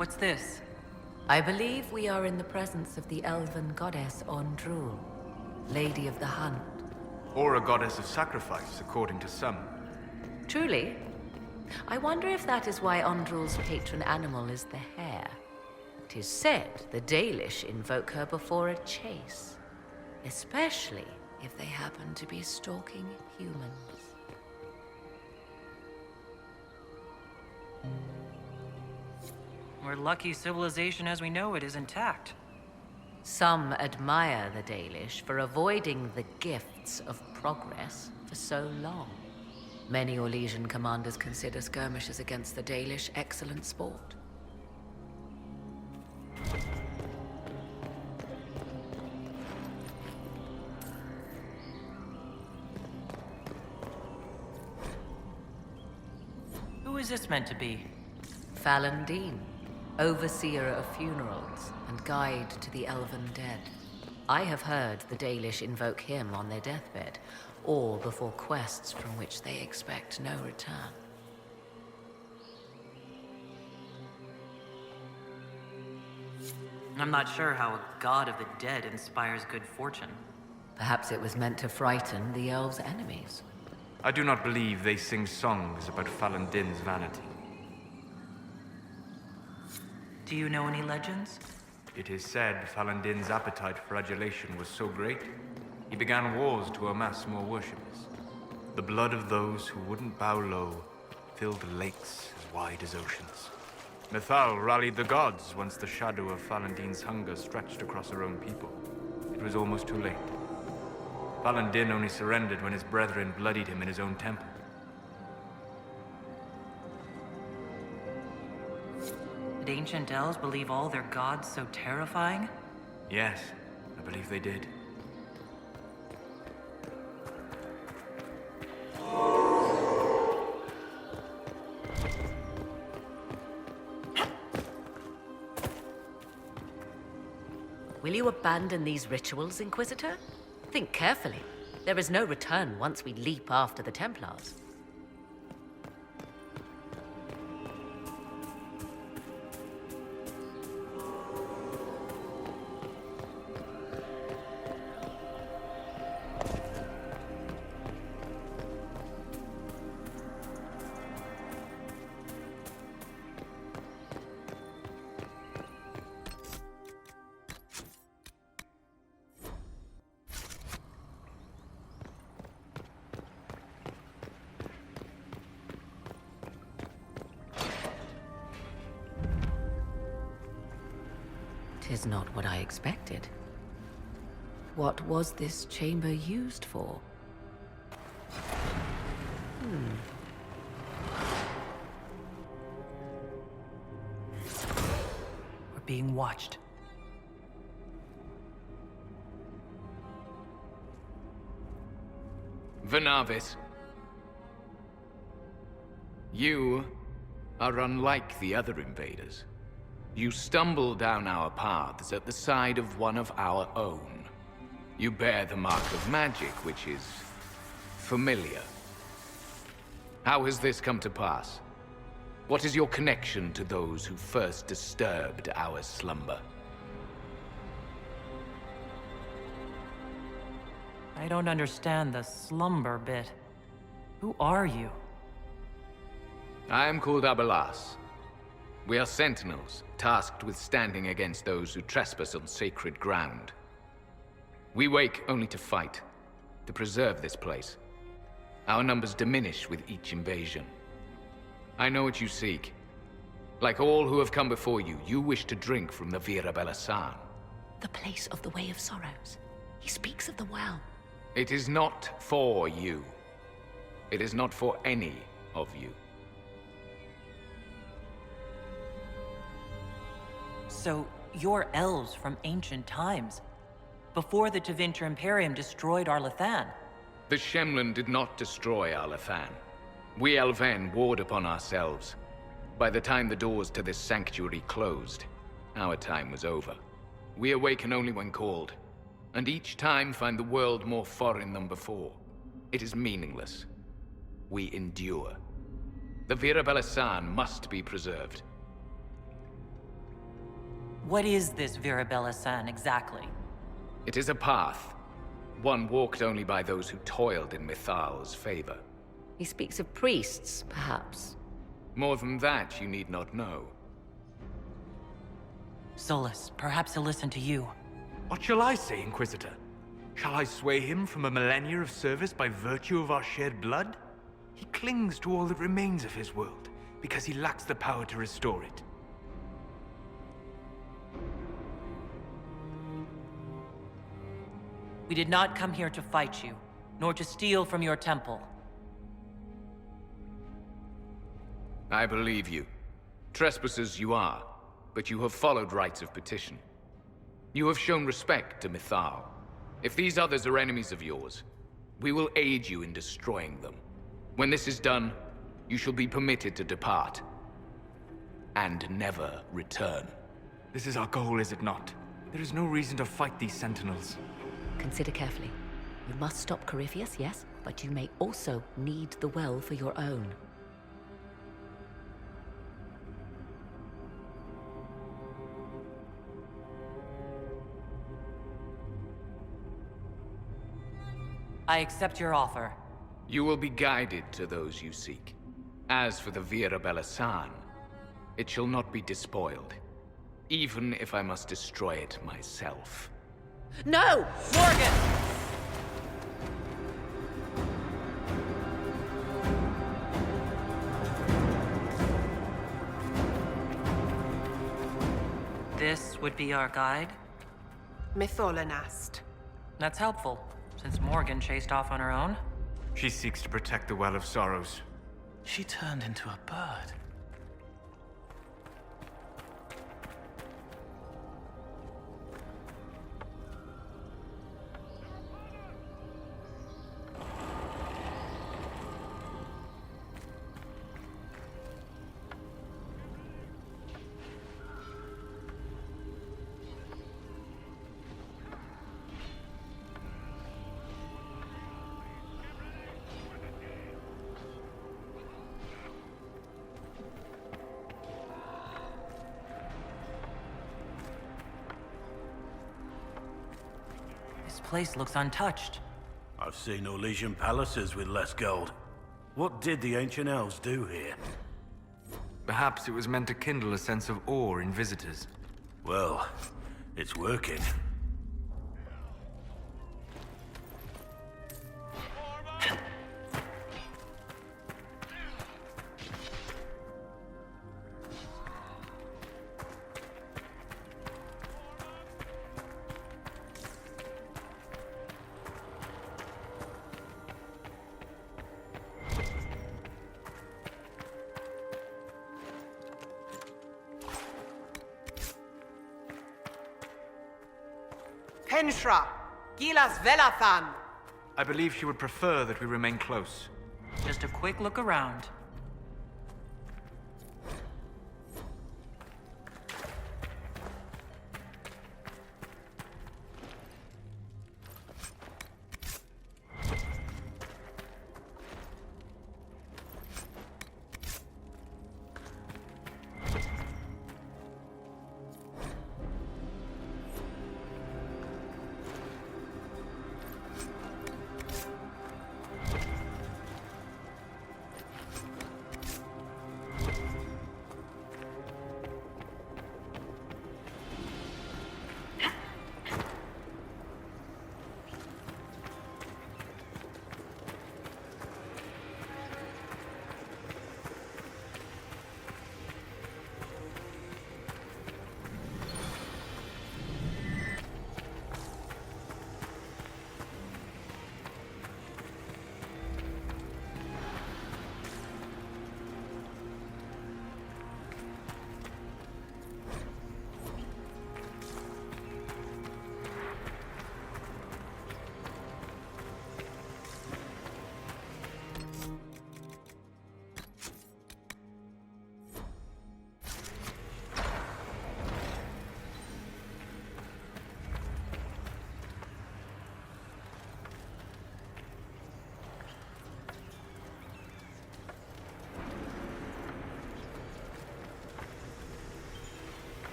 What's this? I believe we are in the presence of the elven goddess Ondrul, Lady of the Hunt. Or a goddess of sacrifice, according to some. Truly? I wonder if that is why Ondrul's patron animal is the hare. 'Tis said the Dalish invoke her before a chase, especially if they happen to be stalking humans. We're lucky civilization as we know it is intact. Some admire the Dalish for avoiding the gifts of progress for so long. Many Orlesian commanders consider skirmishes against the Dalish excellent sport. Who is this meant to be? Fallandine, overseer of funerals and guide to the elven dead. I have heard the Dalish invoke him on their deathbed, or before quests from which they expect no return. I'm not sure how a god of the dead inspires good fortune. Perhaps it was meant to frighten the elves' enemies. I do not believe they sing songs about Fallandin's vanity. Do you know any legends? It is said Fallandin's appetite for adulation was so great, he began wars to amass more worshippers. The blood of those who wouldn't bow low filled lakes as wide as oceans. Mythal rallied the gods once the shadow of Fallandin's hunger stretched across her own people. It was almost too late. Fallandin only surrendered when his brethren bloodied him in his own temple. Did ancient elves believe all their gods so terrifying? Yes, I believe they did. Will you abandon these rituals, Inquisitor? Think carefully. There is no return once we leap after the Templars. Tis not what I expected. What was this chamber used for? We're being watched. Vernavis. You are unlike the other invaders. You stumble down our paths at the side of one of our own. You bear the mark of magic, which is familiar. How has this come to pass? What is your connection to those who first disturbed our slumber? I don't understand the slumber bit. Who are you? I am called Abelas. We are sentinels, tasked with standing against those who trespass on sacred ground. We wake only to fight, to preserve this place. Our numbers diminish with each invasion. I know what you seek. Like all who have come before you, you wish to drink from the Vira Belasan. The place of the Way of Sorrows. He speaks of the well. It is not for you. It is not for any of you. So, you're elves from ancient times, before the Tevinter Imperium destroyed Arlathan. The Shemlen did not destroy Arlathan. We Elven warred upon ourselves. By the time the doors to this sanctuary closed, our time was over. We awaken only when called, and each time find the world more foreign than before. It is meaningless. We endure. The Vira Belasan must be preserved. What is this Virabella San exactly? It is a path. One walked only by those who toiled in Mythal's favor. He speaks of priests, perhaps. More than that, you need not know. Solus, perhaps he'll listen to you. What shall I say, Inquisitor? Shall I sway him from a millennia of service by virtue of our shared blood? He clings to all that remains of his world, because he lacks the power to restore it. We did not come here to fight you, nor to steal from your temple. I believe you. Trespassers you are, but you have followed rites of petition. You have shown respect to Mythal. If these others are enemies of yours, we will aid you in destroying them. When this is done, you shall be permitted to depart. And never return. This is our goal, is it not? There is no reason to fight these sentinels. Consider carefully. You must stop Corypheus, yes, but you may also need the well for your own. I accept your offer. You will be guided to those you seek. As for the Virabella San, it shall not be despoiled, even if I must destroy it myself. No! Morgan! This would be our guide? Mytholanast. That's helpful, since Morgan chased off on her own. She seeks to protect the Well of Sorrows. She turned into a bird. This place looks untouched. I've seen Orlesian palaces with less gold. What did the ancient elves do here? Perhaps it was meant to kindle a sense of awe in visitors. Well, it's working. Penshra. Gilas Velathan. I believe she would prefer that we remain close. Just a quick look around.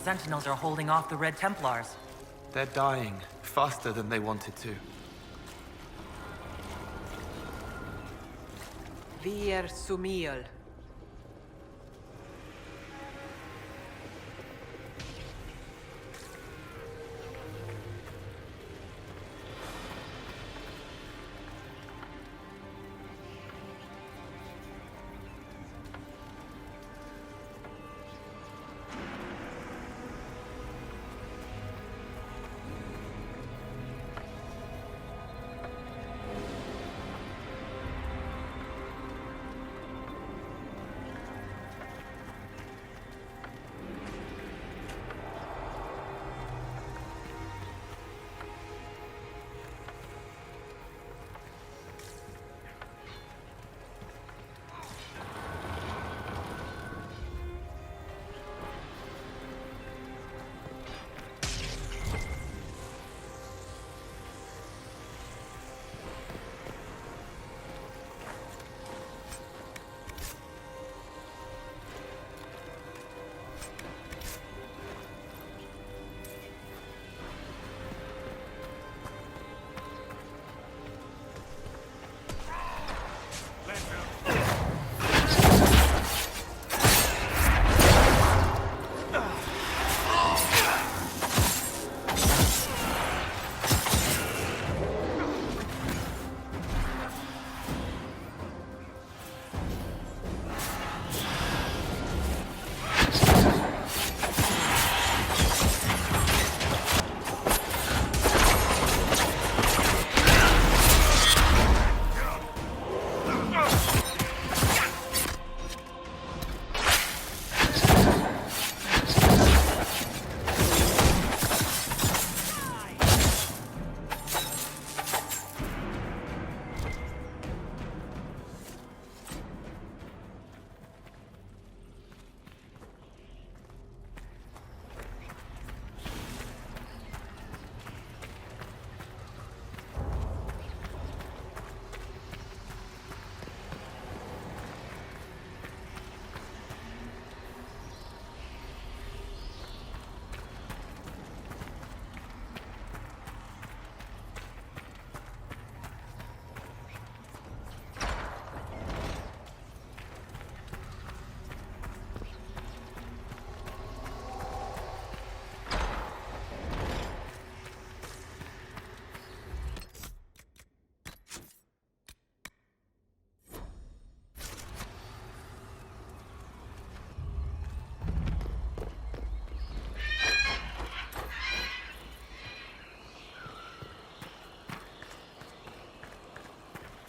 Sentinels are holding off the Red Templars. They're dying faster than they wanted to. Vir Sumiel.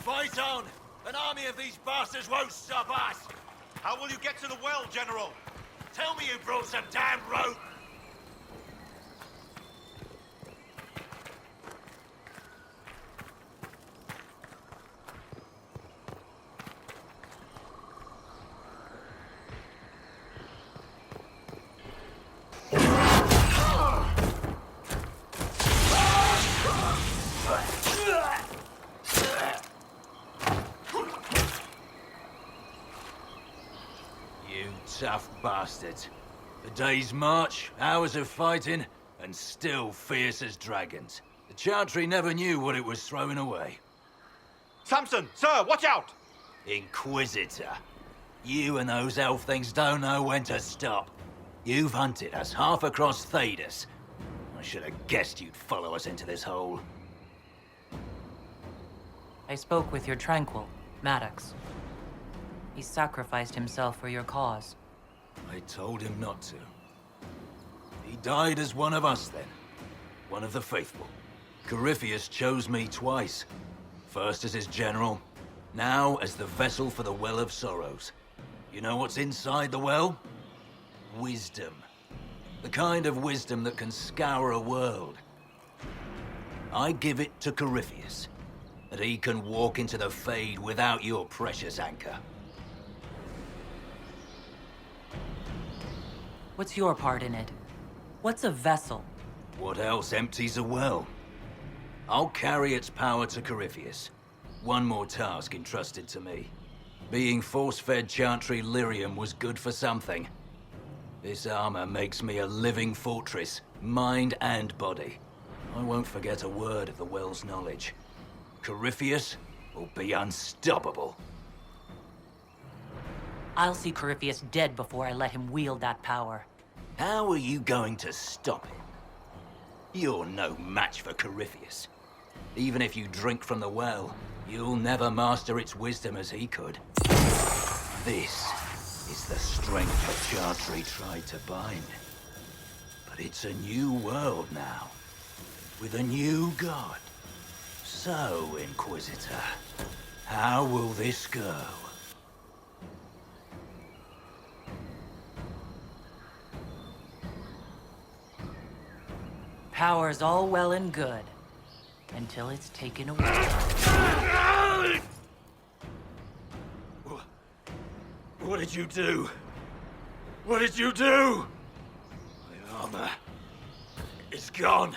Fight on! An army of these bastards won't stop us! How will you get to the well, General? Tell me you brought some damn rope! Tough bastards. A day's march, hours of fighting, and still fierce as dragons. The Chantry never knew what it was throwing away. Samson, sir, watch out! Inquisitor. You and those elf things don't know when to stop. You've hunted us half across Thedas. I should have guessed you'd follow us into this hole. I spoke with your Tranquil, Maddox. He sacrificed himself for your cause. I told him not to. He died as one of us then. One of the faithful. Corypheus chose me twice. First as his general, now as the vessel for the Well of Sorrows. You know what's inside the well? Wisdom. The kind of wisdom that can scour a world. I give it to Corypheus, that he can walk into the Fade without your precious anchor. What's your part in it? What's a vessel? What else empties a well? I'll carry its power to Corypheus. One more task entrusted to me. Being force-fed Chantry lyrium was good for something. This armor makes me a living fortress, mind and body. I won't forget a word of the Well's knowledge. Corypheus will be unstoppable. I'll see Corypheus dead before I let him wield that power. How are you going to stop him? You're no match for Corypheus. Even if you drink from the well, you'll never master its wisdom as he could. This is the strength that Chantry tried to bind. But it's a new world now, with a new god. So, Inquisitor, how will this go? Power's all well and good, until it's taken away. What did you do? What did you do? My armor is gone.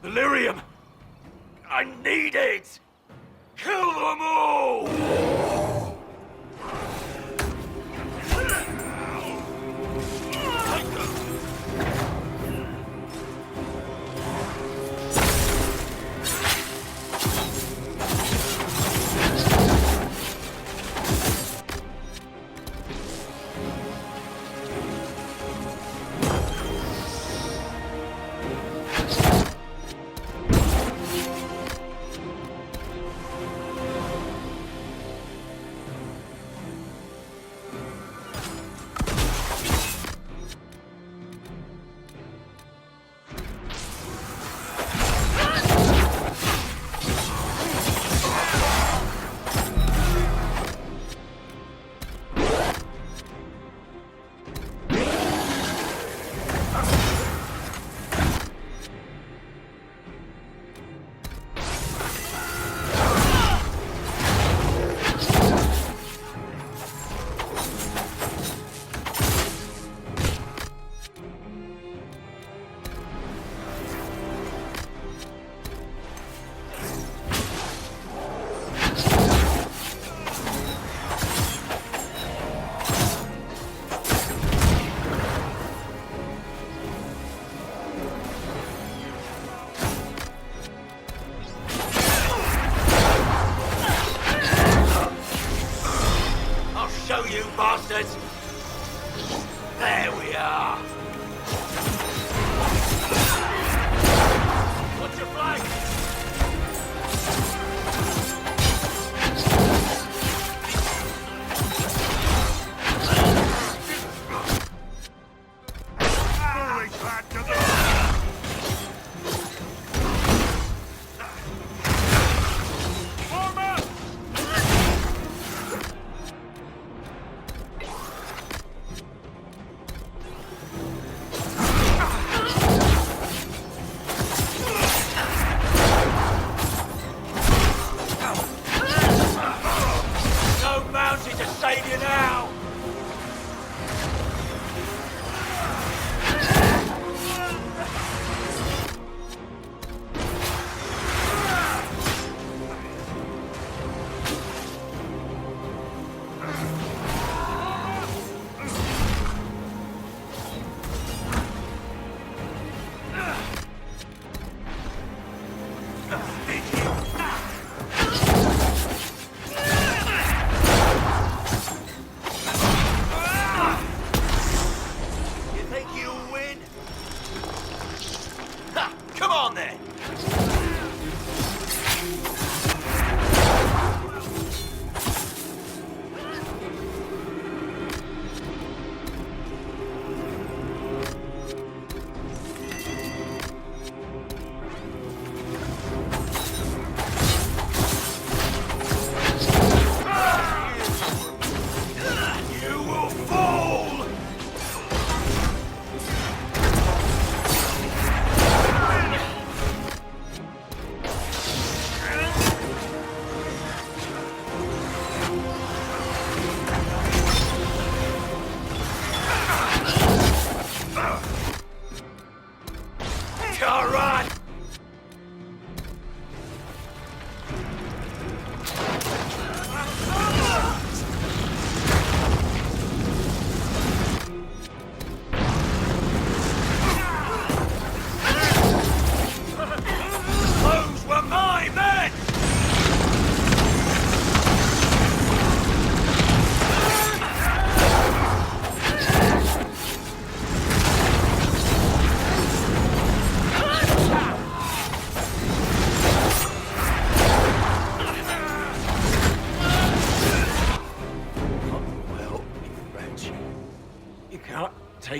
The lyrium! I need it! Kill them all! Bastards! There we are! What's your flag? Falling back to the... Form up! Save you now!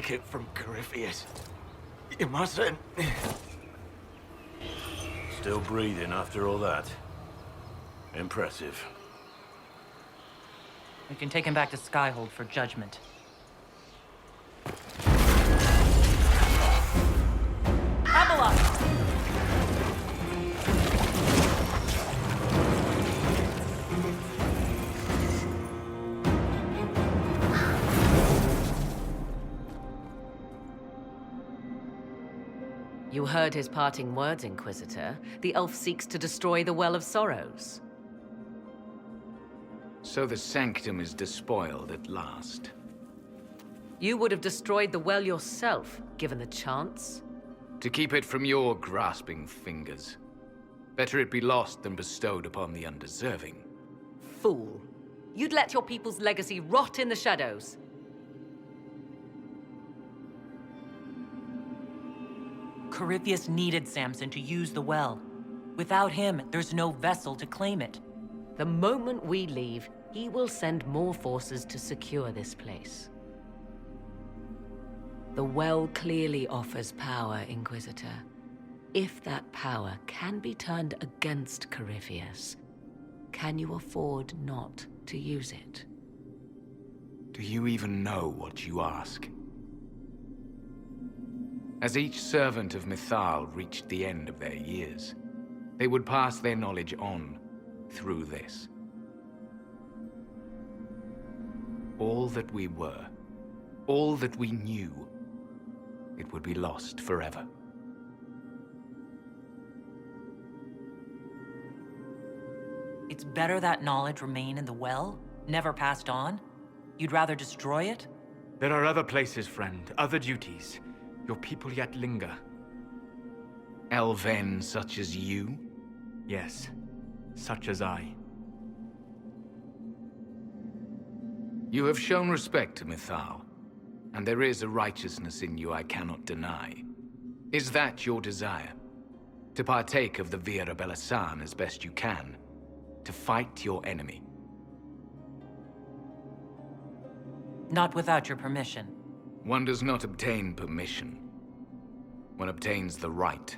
take it from Corypheus. You mustn't. Still breathing after all that. Impressive. We can take him back to Skyhold for judgment. Abeloth! You heard his parting words, Inquisitor. The elf seeks to destroy the Well of Sorrows. So the Sanctum is despoiled at last. You would have destroyed the well yourself, given the chance. To keep it from your grasping fingers. Better it be lost than bestowed upon the undeserving. Fool. You'd let your people's legacy rot in the shadows. Corypheus needed Samson to use the well. Without him, there's no vessel to claim it. The moment we leave, he will send more forces to secure this place. The well clearly offers power, Inquisitor. If that power can be turned against Corypheus, can you afford not to use it? Do you even know what you ask? As each servant of Mythal reached the end of their years, they would pass their knowledge on through this. All that we were, all that we knew, it would be lost forever. It's better that knowledge remain in the well, never passed on? You'd rather destroy it? There are other places, friend, other duties. Your people yet linger. Elven such as you? Yes, such as I. You have shown respect to Mythal, and there is a righteousness in you I cannot deny. Is that your desire? To partake of the Vira Belasan as best you can? To fight your enemy? Not without your permission. One does not obtain permission. One obtains the right.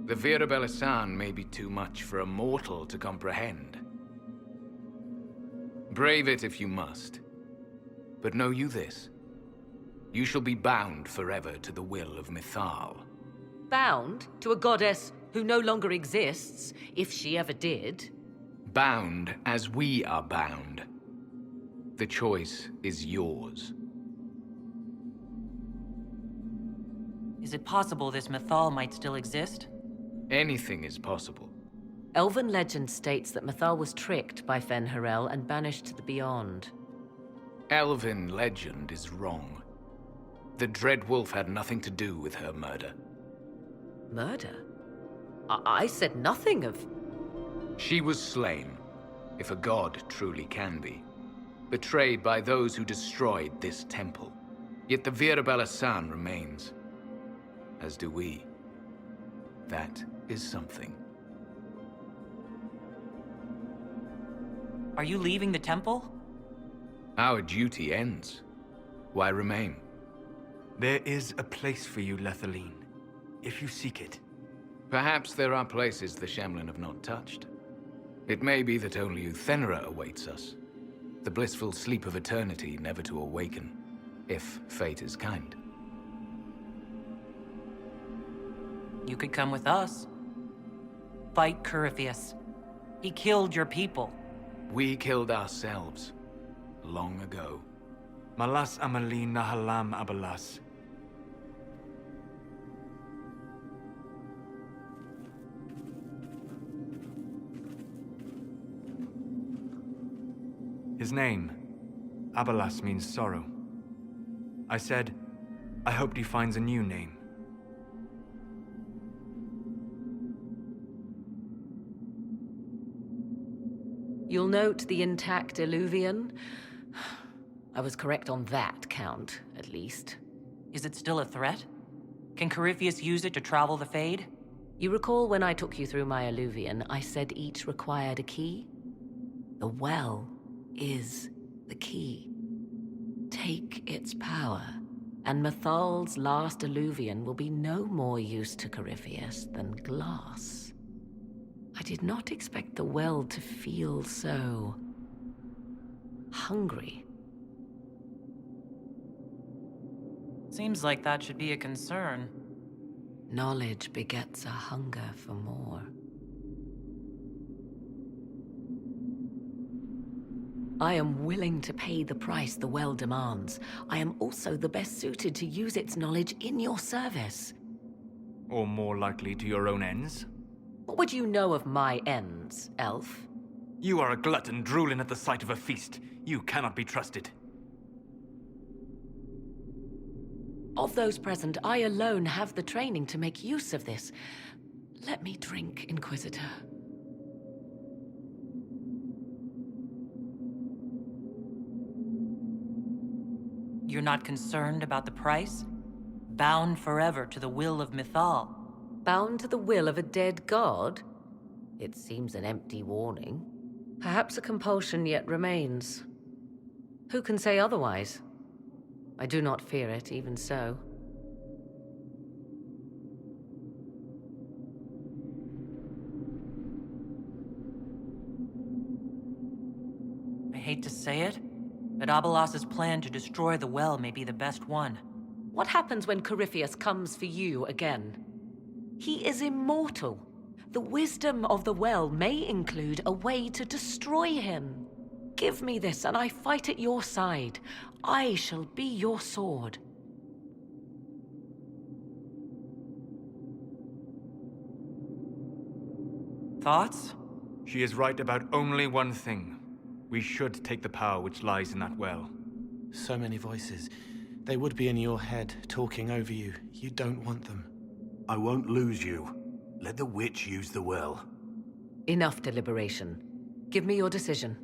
The Vira Belasan may be too much for a mortal to comprehend. Brave it if you must. But know you this. You shall be bound forever to the will of Mythal. Bound to a goddess who no longer exists, if she ever did. Bound as we are bound. The choice is yours. Is it possible this Mythal might still exist? Anything is possible. Elven legend states that Mythal was tricked by Fen-Harel and banished to the Beyond. Elven legend is wrong. The Dreadwolf had nothing to do with her murder. Murder? I said nothing of... She was slain, if a god truly can be. Betrayed by those who destroyed this temple. Yet the Vira Belasan remains. As do we. That is something. Are you leaving the temple? Our duty ends. Why remain? There is a place for you, Lethaline, if you seek it. Perhaps there are places the Shemlin have not touched. It may be that only Uthenera awaits us. The blissful sleep of eternity never to awaken, if fate is kind. You could come with us. Fight Corypheus. He killed your people. We killed ourselves. Long ago. Malas Amalin Nahalam Abalas. His name, Abalas, means sorrow. I said, I hoped he finds a new name. You'll note the intact Illuvian. I was correct on that count, at least. Is it still a threat? Can Corypheus use it to travel the Fade? You recall when I took you through my Illuvian, I said each required a key? The well is the key. Take its power, and Mythal's last Eluvian will be no more use to Corypheus than glass. I did not expect the well to feel so hungry. Seems like that should be a concern. Knowledge begets a hunger for more. I am willing to pay the price the well demands. I am also the best suited to use its knowledge in your service. Or more likely to your own ends? What would you know of my ends, elf? You are a glutton drooling at the sight of a feast. You cannot be trusted. Of those present, I alone have the training to make use of this. Let me drink, Inquisitor. You're not concerned about the price? Bound forever to the will of Mythal. Bound to the will of a dead god? It seems an empty warning. Perhaps a compulsion yet remains. Who can say otherwise? I do not fear it, even so. I hate to say it, but Abelas's plan to destroy the well may be the best one. What happens when Corypheus comes for you again? He is immortal. The wisdom of the well may include a way to destroy him. Give me this, and I fight at your side. I shall be your sword. Thoughts? She is right about only one thing. We should take the power which lies in that well. So many voices. They would be in your head, talking over you. You don't want them. I won't lose you. Let the witch use the well. Enough deliberation. Give me your decision.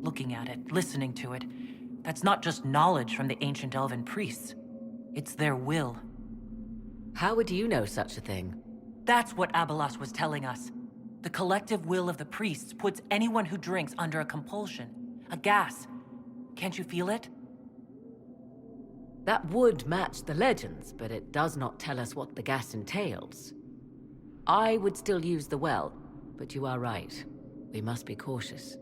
Looking at it, listening to it, that's not just knowledge from the ancient elven priests. It's their will. How would you know such a thing? That's what Abelas was telling us. The collective will of the priests puts anyone who drinks under a compulsion, a gas. Can't you feel it? That would match the legends, but it does not tell us what the gas entails. I would still use the well, but you are right. We must be cautious.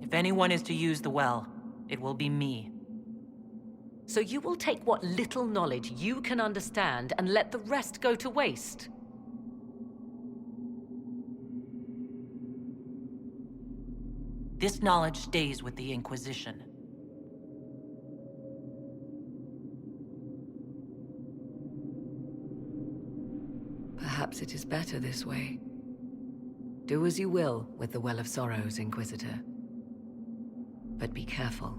If anyone is to use the well, it will be me. So you will take what little knowledge you can understand and let the rest go to waste? This knowledge stays with the Inquisition. Perhaps it is better this way. Do as you will with the Well of Sorrows, Inquisitor. But be careful.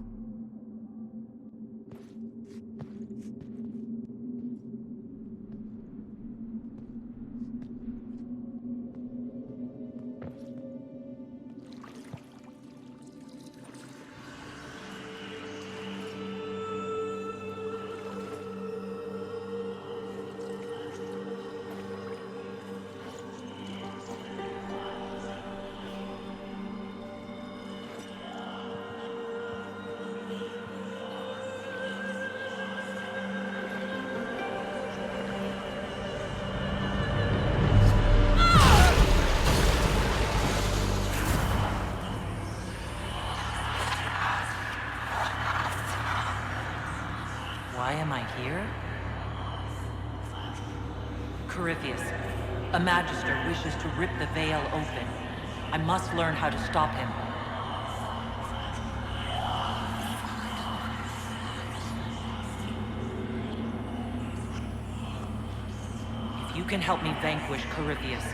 Why am I here? Corypheus, a Magister wishes to rip the veil open. I must learn how to stop him. If you can help me vanquish Corypheus,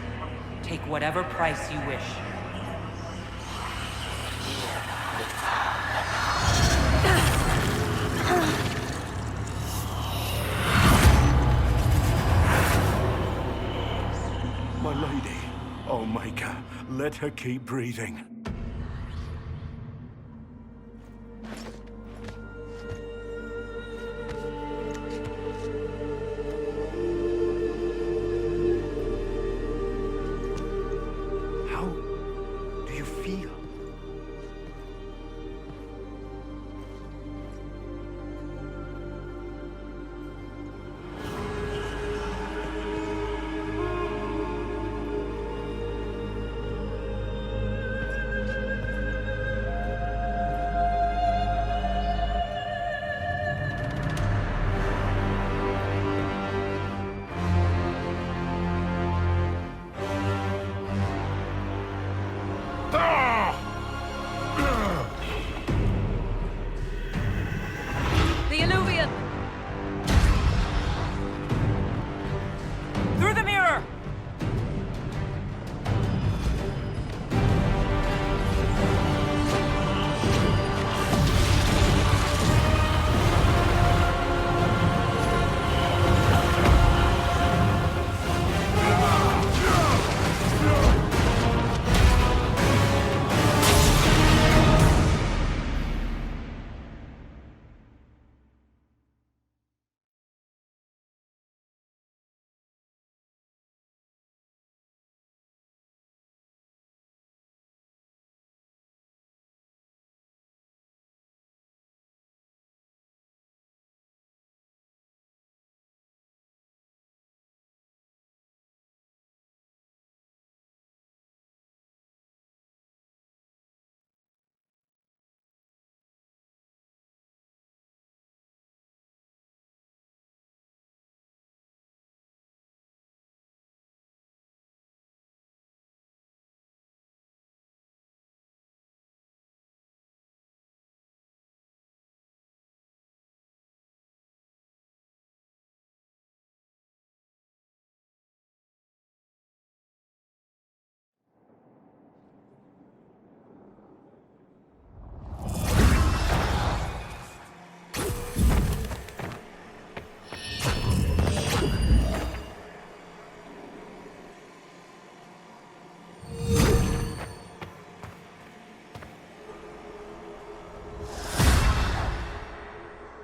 take whatever price you wish. My lady, oh Maker, Let her keep breathing. How do you feel? The Illuvian! Through the mirror!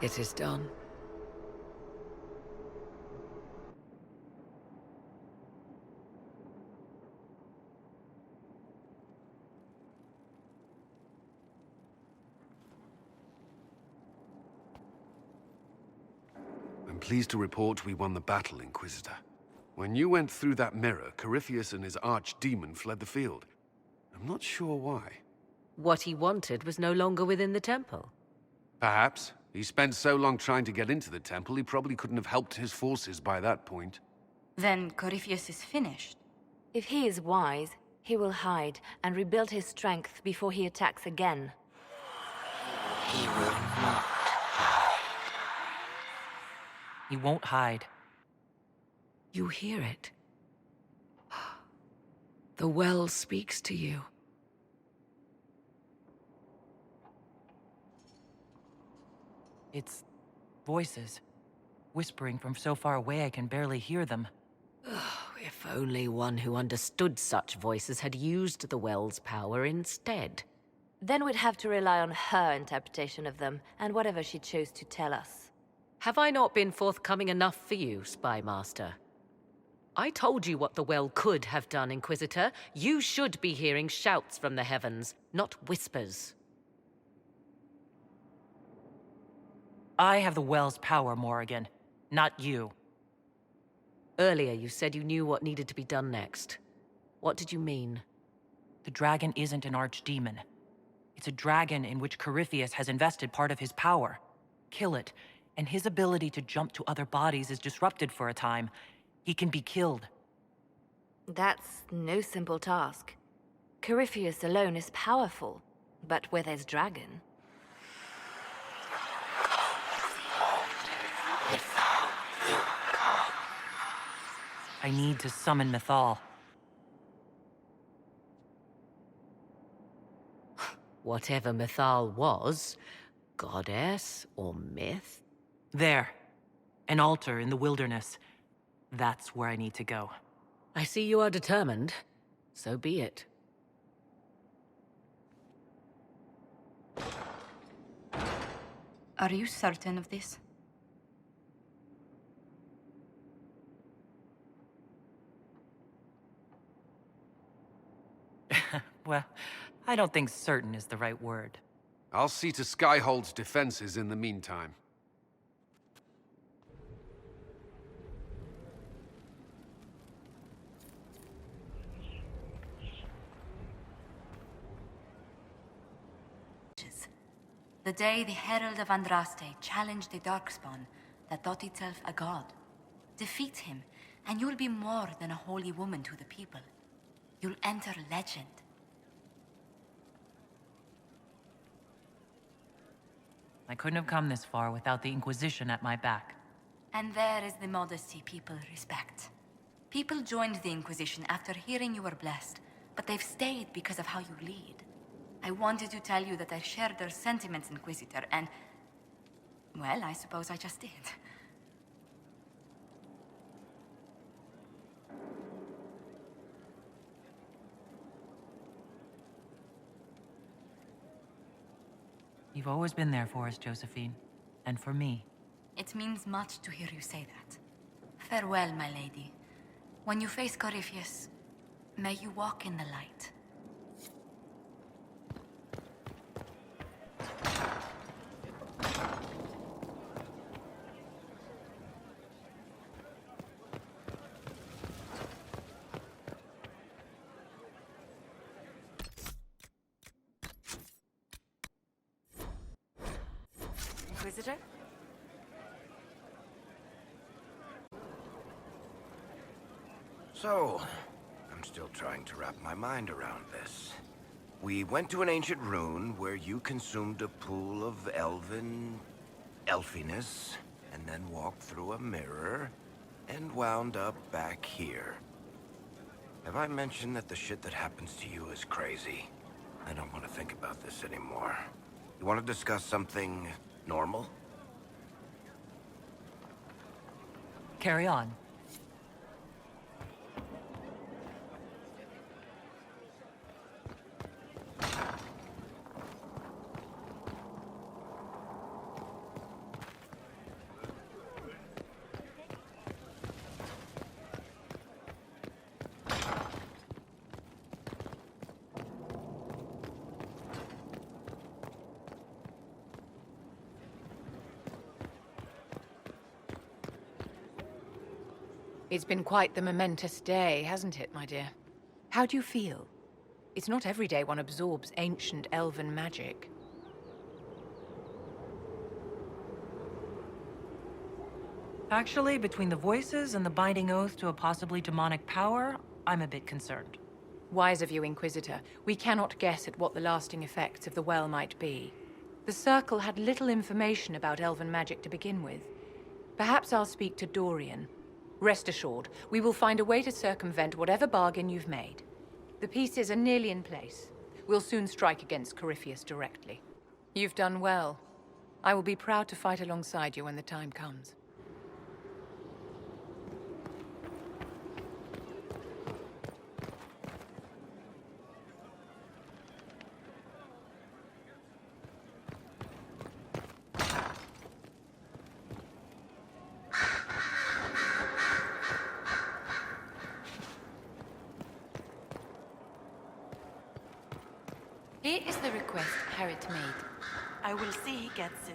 It is done. I'm pleased to report we won the battle, Inquisitor. When you went through that mirror, Corypheus and his archdemon fled the field. I'm not sure why. What he wanted was no longer within the temple. Perhaps. He spent so long trying to get into the temple, he probably couldn't have helped his forces by that point. Then Corypheus is finished. If he is wise, he will hide and rebuild his strength before he attacks again. He will not. He won't hide. You hear it. The well speaks to you. It's voices. Whispering from so far away I can barely hear them. If only one who understood such voices had used the well's power instead. Then we'd have to rely on her interpretation of them, and whatever she chose to tell us. Have I not been forthcoming enough for you, Spy Master? I told you what the well could have done, Inquisitor. You should be hearing shouts from the heavens, not whispers. I have the well's power, Morrigan, not you. Earlier you said you knew what needed to be done next. What did you mean? The dragon isn't an archdemon. It's a dragon in which Corypheus has invested part of his power. Kill it, and his ability to jump to other bodies is disrupted for a time. He can be killed. That's no simple task. Corypheus alone is powerful, but where there's dragon... I need to summon Mythal. Whatever Mythal was, goddess or myth? There. An altar in the wilderness. That's where I need to go. I see you are determined. So be it. Are you certain of this? Well, I don't think certain is the right word. I'll see to Skyhold's defenses in the meantime. The day the Herald of Andraste challenged the Darkspawn that thought itself a god. Defeat him, and you'll be more than a holy woman to the people. You'll enter legend. I couldn't have come this far without the Inquisition at my back. And there is the modesty people respect. People joined the Inquisition after hearing you were blessed, but they've stayed because of how you lead. I wanted to tell you that I shared their sentiments, Inquisitor, and... well, I suppose I just did. You've always been there for us, Josephine. And for me. It means much to hear you say that. Farewell, my lady. When you face Corypheus, may you walk in the light. Inquisitor? So, I'm still trying to wrap my mind around this. We went to an ancient rune where you consumed a pool of elfiness, and then walked through a mirror, and wound up back here. Have I mentioned that the shit that happens to you is crazy? I don't want to think about this anymore. You want to discuss something normal? Carry on. It's been quite the momentous day, hasn't it, my dear? How do you feel? It's not every day one absorbs ancient elven magic. Actually, between the voices and the binding oath to a possibly demonic power, I'm a bit concerned. Wise of you, Inquisitor. We cannot guess at what the lasting effects of the well might be. The Circle had little information about elven magic to begin with. Perhaps I'll speak to Dorian. Rest assured, we will find a way to circumvent whatever bargain you've made. The pieces are nearly in place. We'll soon strike against Corypheus directly. You've done well. I will be proud to fight alongside you when the time comes. Here is the request Harriet made. I will see he gets it.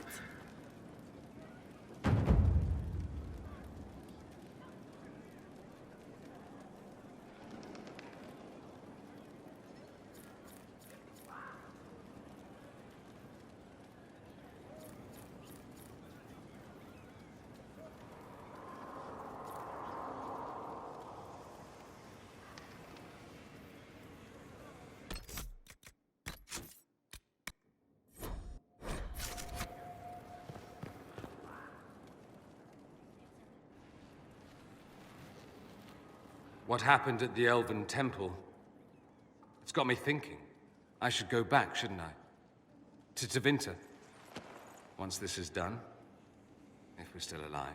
What happened at the Elven Temple? It's got me thinking. I should go back, shouldn't I? To Tevinter. Once this is done. If we're still alive.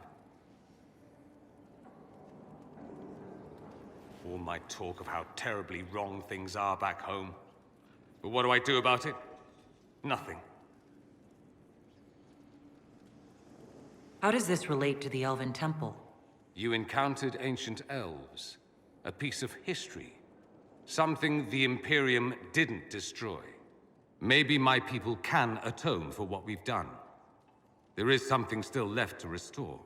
All my talk of how terribly wrong things are back home. But what do I do about it? Nothing. How does this relate to the Elven Temple? You encountered ancient elves, a piece of history, something the Imperium didn't destroy. Maybe my people can atone for what we've done. There is something still left to restore.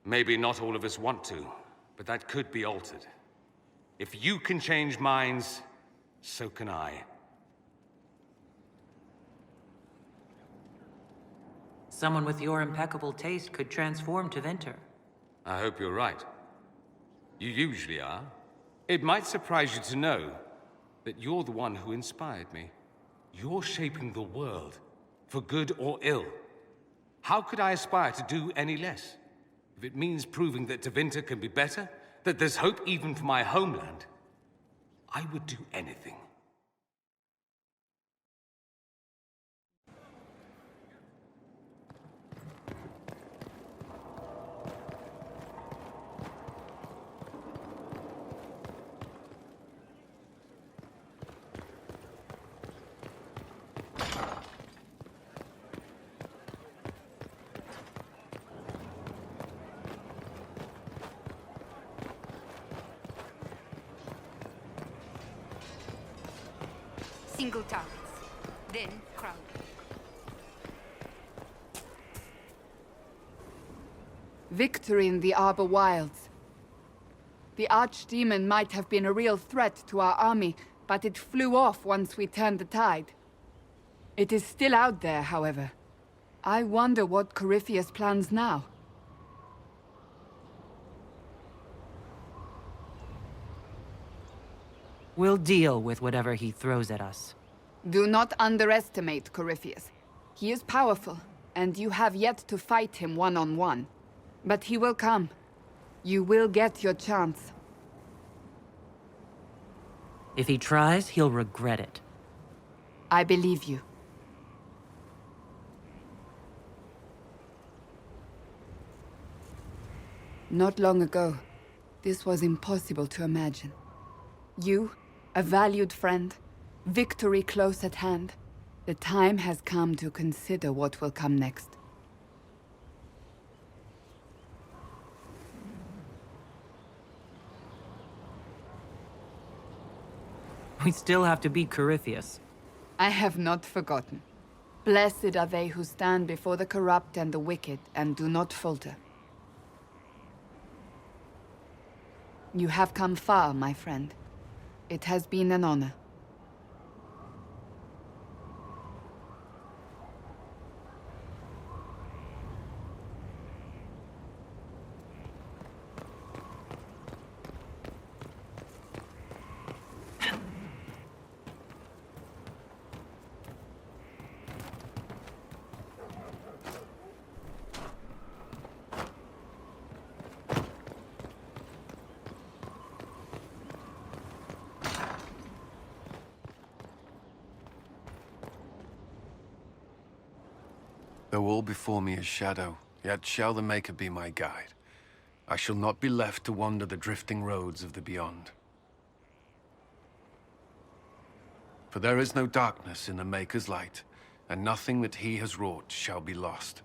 Maybe not all of us want to, but that could be altered. If you can change minds, so can I. Someone with your impeccable taste could transform Tevinter. I hope you're right. You usually are. It might surprise you to know that you're the one who inspired me. You're shaping the world, for good or ill. How could I aspire to do any less? If it means proving that Tevinter can be better, that there's hope even for my homeland, I would do anything. Single targets, then crowd. Victory in the Arbor Wilds. The Archdemon might have been a real threat to our army, but it flew off once we turned the tide. It is still out there, however. I wonder what Corypheus plans now. We'll deal with whatever he throws at us. Do not underestimate Corypheus. He is powerful, and you have yet to fight him one-on-one. But he will come. You will get your chance. If he tries, he'll regret it. I believe you. Not long ago, this was impossible to imagine. You, a valued friend, victory close at hand. The time has come to consider what will come next. We still have to beat Corypheus. I have not forgotten. Blessed are they who stand before the corrupt and the wicked and do not falter. You have come far, my friend. It has been an honor. Though all before me is shadow, yet shall the Maker be my guide. I shall not be left to wander the drifting roads of the beyond. For there is no darkness in the Maker's light, and nothing that he has wrought shall be lost.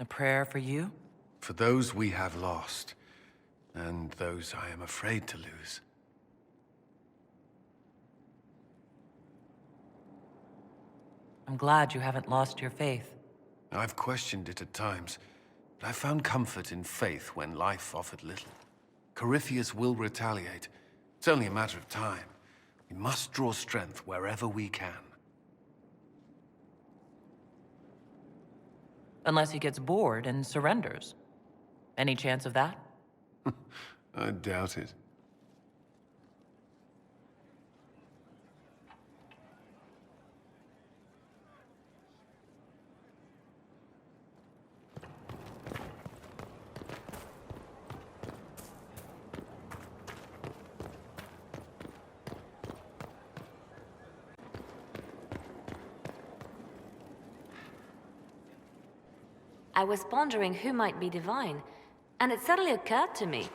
A prayer for you? For those we have lost, and those I am afraid to lose. I'm glad you haven't lost your faith. I've questioned it at times, but I found comfort in faith when life offered little. Corypheus will retaliate. It's only a matter of time. We must draw strength wherever we can. Unless he gets bored and surrenders. Any chance of that? I doubt it. I was pondering who might be divine, and it suddenly occurred to me.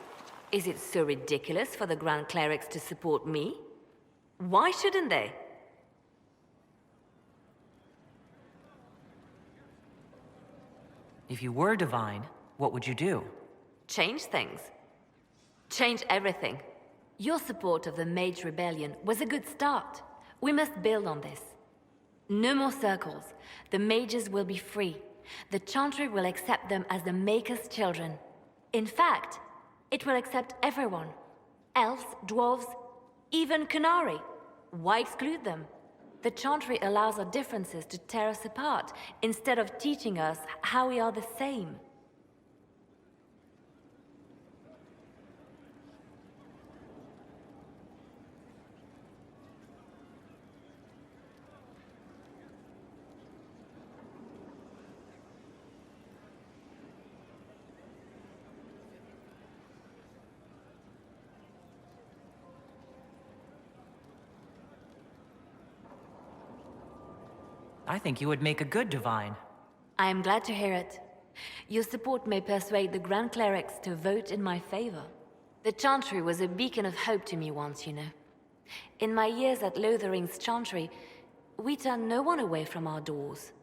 Is it so ridiculous for the Grand Clerics to support me? Why shouldn't they? If you were divine, what would you do? Change things. Change everything. Your support of the Mage Rebellion was a good start. We must build on this. No more circles. The mages will be free. The Chantry will accept them as the Maker's children. In fact, it will accept everyone. Elves, dwarves, even Qunari. Why exclude them? The Chantry allows our differences to tear us apart, instead of teaching us how we are the same. I think you would make a good divine. I am glad to hear it. Your support may persuade the Grand Clerics to vote in my favor. The Chantry was a beacon of hope to me once, you know. In my years at Lothering's Chantry, we turned no one away from our doors.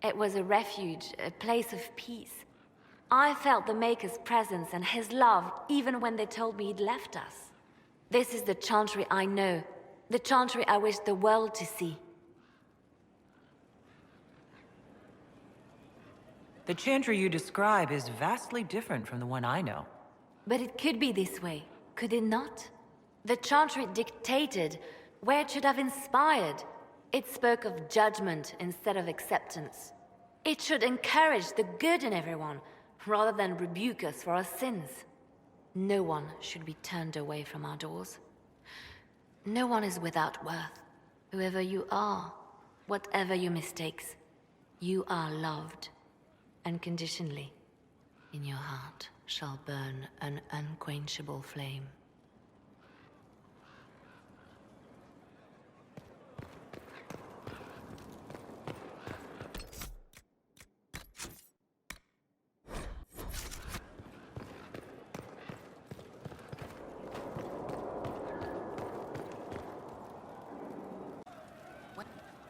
It was a refuge, a place of peace. I felt the Maker's presence and his love even when they told me he'd left us. This is the Chantry I know, the Chantry I wish the world to see. The Chantry you describe is vastly different from the one I know. But it could be this way, could it not? The Chantry dictated where it should have inspired. It spoke of judgment instead of acceptance. It should encourage the good in everyone, rather than rebuke us for our sins. No one should be turned away from our doors. No one is without worth. Whoever you are, whatever your mistakes, you are loved. Unconditionally, in your heart shall burn an unquenchable flame.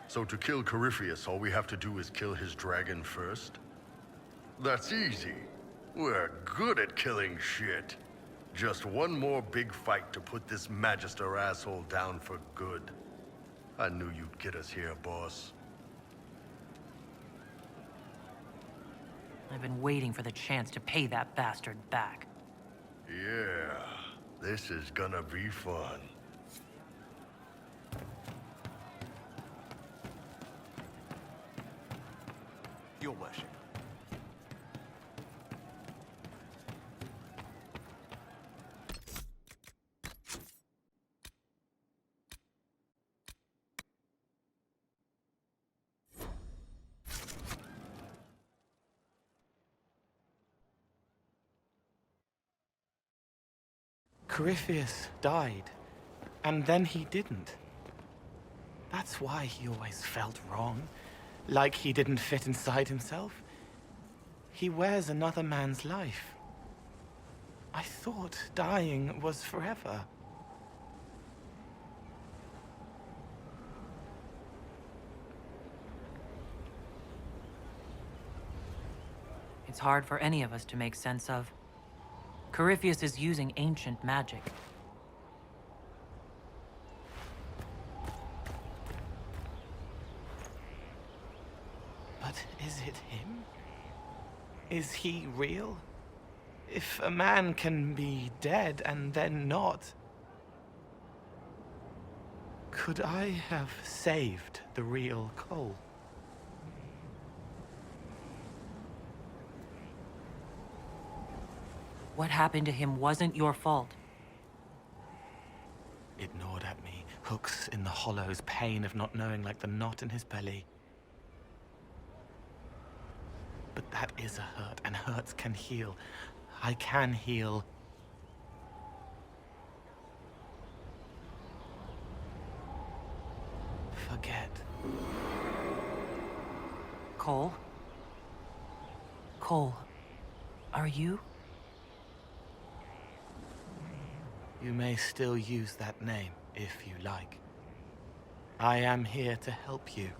So to kill Corypheus, all we have to do is kill his dragon first? That's easy. We're good at killing shit. Just one more big fight to put this Magister asshole down for good. I knew you'd get us here, boss. I've been waiting for the chance to pay that bastard back. Yeah, this is gonna be fun. Your worship. Corypheus died, and then he didn't. That's why he always felt wrong, like he didn't fit inside himself. He wears another man's life. I thought dying was forever. It's hard for any of us to make sense of. Corypheus is using ancient magic. But is it him? Is he real? If a man can be dead and then not, could I have saved the real Cole? What happened to him wasn't your fault. It gnawed at me, hooks in the hollows, pain of not knowing like the knot in his belly. But that is a hurt, and hurts can heal. I can heal. Forget. Cole? Cole, are you? You may still use that name, if you like. I am here to help you.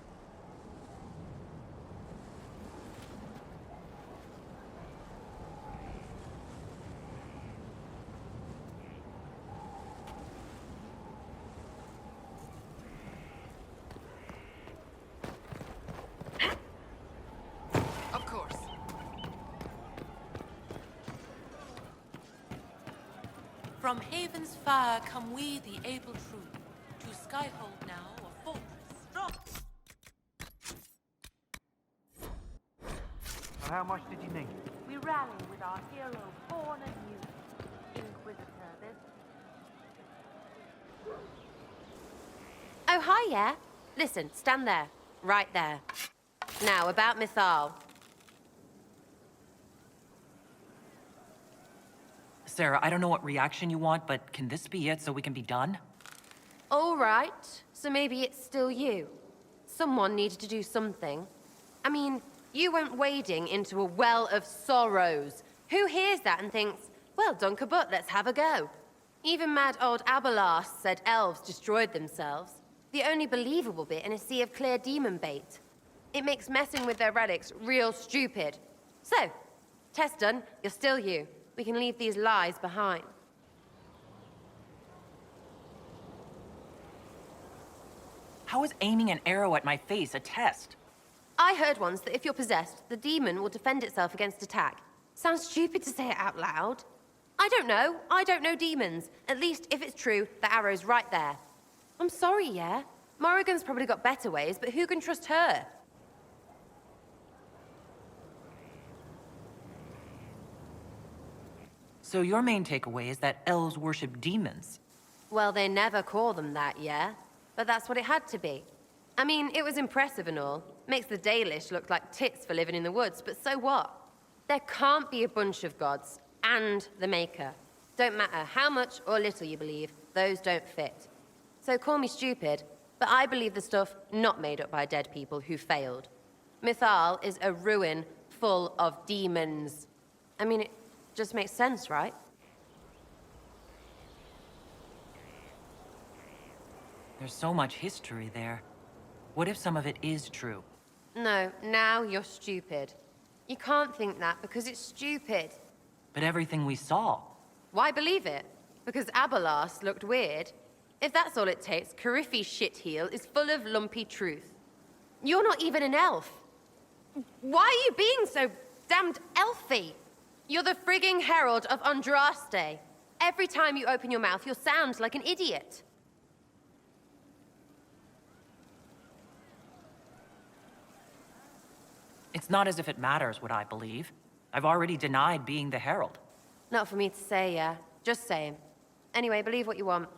From havens far come we, the able true, to Skyhold now, a fortress strong. How much did you need? We rally with our hero born anew. Inquisitor, this... Oh, hi, yeah? Listen, stand there. Right there. Now, about Mythal. Sarah, I don't know what reaction you want, but can this be it so we can be done? All right. So maybe it's still you. Someone needed to do something. I mean, you went wading into a well of sorrows. Who hears that and thinks, well, Dunkerbutt, let's have a go? Even mad old Abelas said elves destroyed themselves. The only believable bit in a sea of clear demon bait. It makes messing with their relics real stupid. So, test done, you're still you. We can leave these lies behind. How is aiming an arrow at my face a test? I heard once that if you're possessed, the demon will defend itself against attack. Sounds stupid to say it out loud. I don't know. I don't know demons. At least, if it's true, the arrow's right there. I'm sorry, yeah? Morrigan's probably got better ways, but who can trust her? So your main takeaway is that elves worship demons? Well, they never call them that, yeah? But that's what it had to be. I mean, it was impressive and all. Makes the Dalish look like tits for living in the woods, but so what? There can't be a bunch of gods, and the Maker. Don't matter how much or little you believe, those don't fit. So call me stupid, but I believe the stuff not made up by dead people who failed. Mythal is a ruin full of demons. I mean, it just makes sense, right? There's so much history there. What if some of it is true? No, now you're stupid. You can't think that because it's stupid. But everything we saw. Why believe it? Because Abelas looked weird? If that's all it takes, Coryphe's shitheel is full of lumpy truth. You're not even an elf. Why are you being so damned elfy? You're the frigging herald of Andraste. Every time you open your mouth, you'll sound like an idiot. It's not as if it matters what I believe. I've already denied being the herald. Not for me to say, yeah. Just saying. Anyway, believe what you want.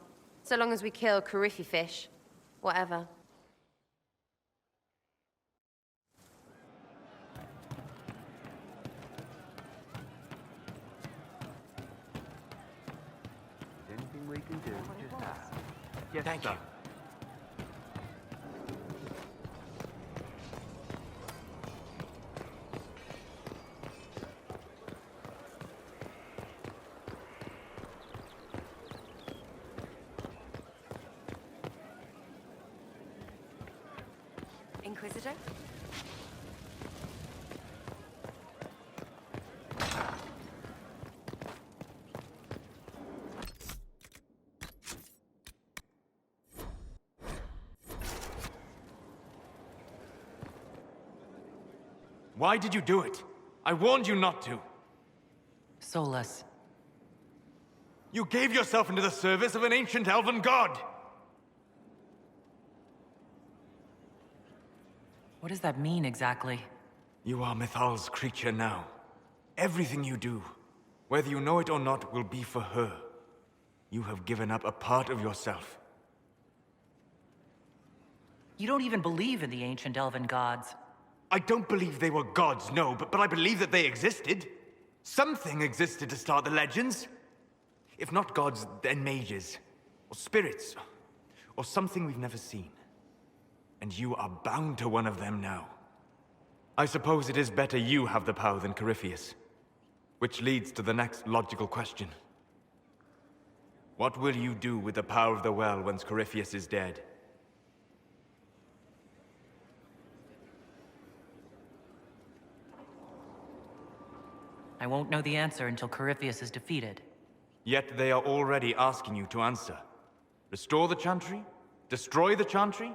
So long as we kill Coryphe fish. Whatever. Anything we can do, just ask. Yes, Thank you. Inquisitor? Why did you do it? I warned you not to. Solas. You gave yourself into the service of an ancient elven god! What does that mean exactly? You are Mythal's creature now. Everything you do, whether you know it or not, will be for her. You have given up a part of yourself. You don't even believe in the ancient elven gods. I don't believe they were gods, no, but I believe that they existed. Something existed to start the legends. If not gods, then mages, or spirits, or something we've never seen. And you are bound to one of them now. I suppose it is better you have the power than Corypheus. Which leads to the next logical question. What will you do with the power of the well once Corypheus is dead? I won't know the answer until Corypheus is defeated. Yet they are already asking you to answer. Restore the Chantry? Destroy the Chantry?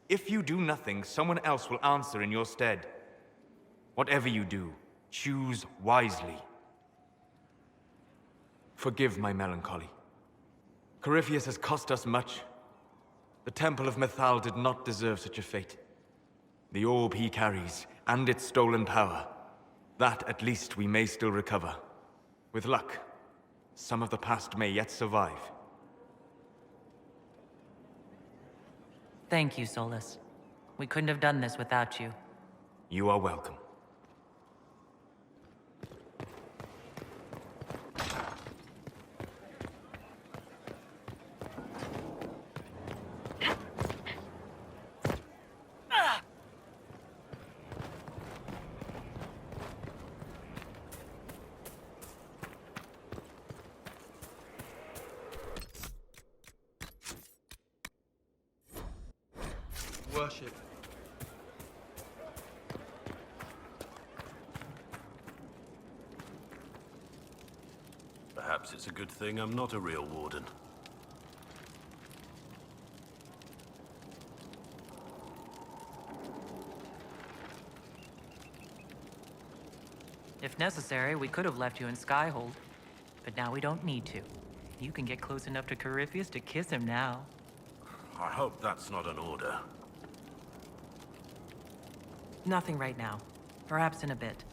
If you do nothing, someone else will answer in your stead. Whatever you do, choose wisely. Forgive my melancholy. Corypheus has cost us much. The Temple of Mythal did not deserve such a fate. The orb he carries, and its stolen power, that at least we may still recover. With luck, some of the past may yet survive. Thank you, Solus. We couldn't have done this without you. You are welcome. Worship. Perhaps it's a good thing I'm not a real warden. If necessary, we could have left you in Skyhold. But now we don't need to. You can get close enough to Corypheus to kiss him now. I hope that's not an order. Nothing right now. Perhaps in a bit.